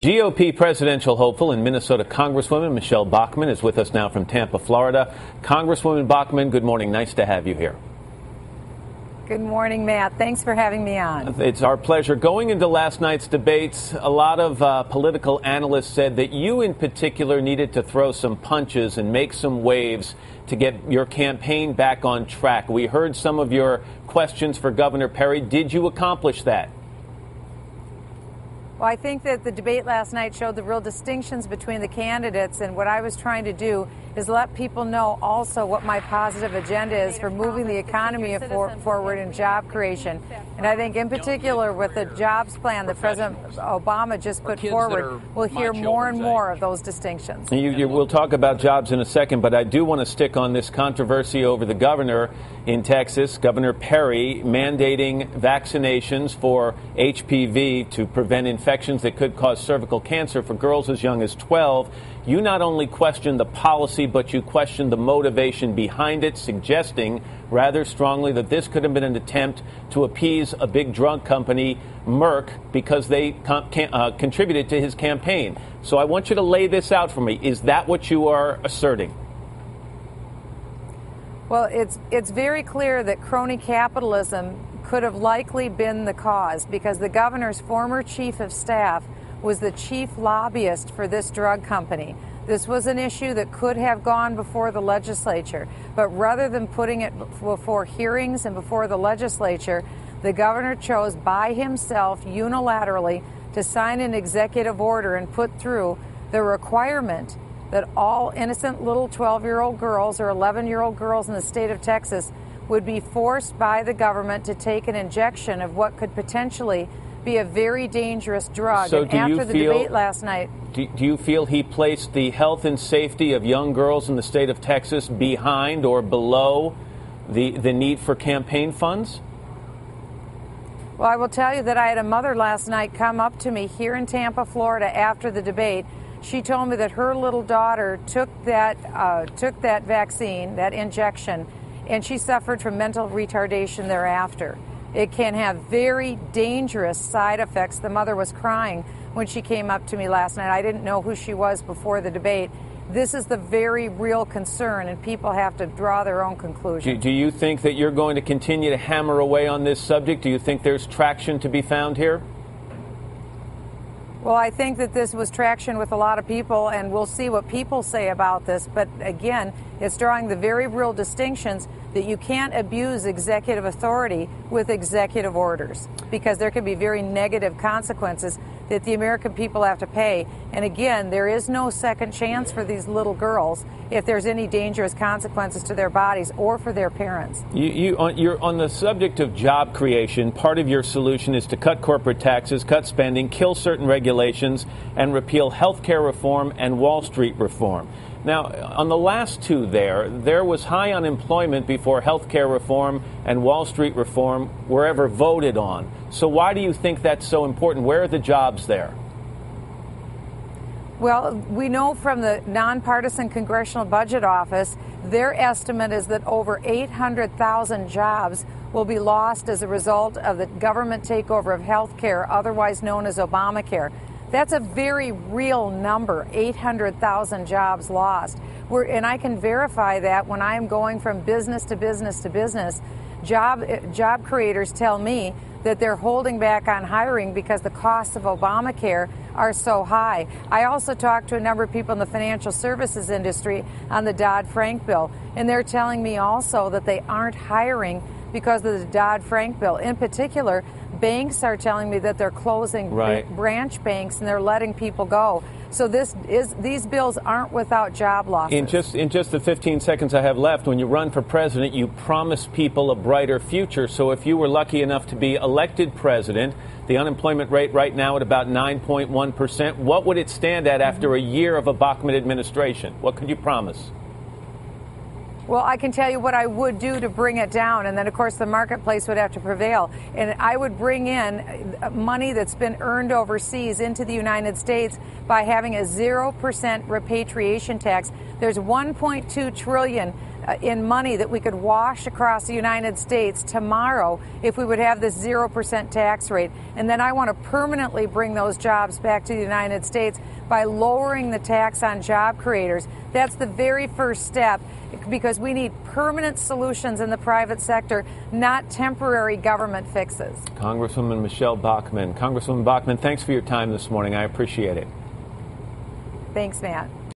GOP presidential hopeful and Minnesota Congresswoman Michele Bachmann is with us now from Tampa, Florida. Congresswoman Bachmann, good morning. Nice to have you here. Good morning, Matt. Thanks for having me on. It's our pleasure. Going into last night's debates, a lot of political analysts said that you in particular needed to throw some punches and make some waves to get your campaign back on track. We heard some of your questions for Governor Perry. Did you accomplish that? Well, I think that the debate last night showed the real distinctions between the candidates, and what I was trying to do is let people know also what my positive agenda is for moving the economy forward in job creation. And I think in particular with the jobs plan that President Obama just put forward, we'll hear more and more of those distinctions. We'll talk about jobs in a second, but I do want to stick on this controversy over the governor in Texas, Governor Perry, mandating vaccinations for HPV to prevent infections that could cause cervical cancer for girls as young as 12. You not only question the policy, but you question the motivation behind it, suggesting rather strongly that this could have been an attempt to appease a big drug company, Merck, because they contributed to his campaign. So I want you to lay this out for me. Is that what you are asserting? Well, it's very clear that crony capitalism could have likely been the cause, because the governor's former chief of staff was the chief lobbyist for this drug company. This was an issue that could have gone before the legislature, but rather than putting it before hearings and before the legislature, the governor chose by himself unilaterally to sign an executive order and put through the requirement that all innocent little 12-year-old girls or 11-year-old girls in the state of Texas would be forced by the government to take an injection of what could potentially be a very dangerous drug. So and after the debate last night, do you feel he placed the health and safety of young girls in the state of Texas behind or below the need for campaign funds? Well, I will tell you that I had a mother last night come up to me here in Tampa, Florida, after the debate. She told me that her little daughter took that vaccine, that injection, and she suffered from mental retardation thereafter. It can have very dangerous side effects. The mother was crying when she came up to me last night. I didn't know who she was before the debate. This is the very real concern, and people have to draw their own conclusions. Do you think that you're going to continue to hammer away on this subject? Do you think there's traction to be found here? Well, I think that this was traction with a lot of people, and we'll see what people say about this. But again, it's drawing the very real distinctions that you can't abuse executive authority with executive orders, because there can be very negative consequences that the American people have to pay. And again, there is no second chance for these little girls if there's any dangerous consequences to their bodies or for their parents. You're on the subject of job creation. Part of your solution is to cut corporate taxes, cut spending, kill certain regulations, and repeal health care reform and Wall Street reform. Now, on the last two there was high unemployment before health care reform and Wall Street reform were ever voted on. So why do you think that's so important? Where are the jobs there? Well, we know from the nonpartisan Congressional Budget Office, their estimate is that over 800,000 jobs will be lost as a result of the government takeover of health care, otherwise known as Obamacare. That's a very real number, 800,000 jobs lost. And I can verify that when I am going from business to business to business. Job creators tell me that they're holding back on hiring because the costs of Obamacare are so high. I also talked to a number of people in the financial services industry on the Dodd-Frank bill, and they're telling me also that they aren't hiring because of the Dodd-Frank bill. In particular, banks are telling me that they're closing branch banks and they're letting people go. So these bills aren't without job losses. In just the 15 seconds I have left, when you run for president, you promise people a brighter future. So if you were lucky enough to be elected president, the unemployment rate right now at about 9.1%, what would it stand at after a year of a Bachmann administration? What could you promise? Well, I can tell you what I would do to bring it down, and then, of course, the marketplace would have to prevail. And I would bring in money that's been earned overseas into the United States by having a 0% repatriation tax. There's $1.2 trillion in money that we could wash across the United States tomorrow if we would have this 0% tax rate. And then I want to permanently bring those jobs back to the United States by lowering the tax on job creators. That's the very first step, because we need permanent solutions in the private sector, not temporary government fixes. Congresswoman Michele Bachmann. Congresswoman Bachmann, thanks for your time this morning. I appreciate it. Thanks, Matt.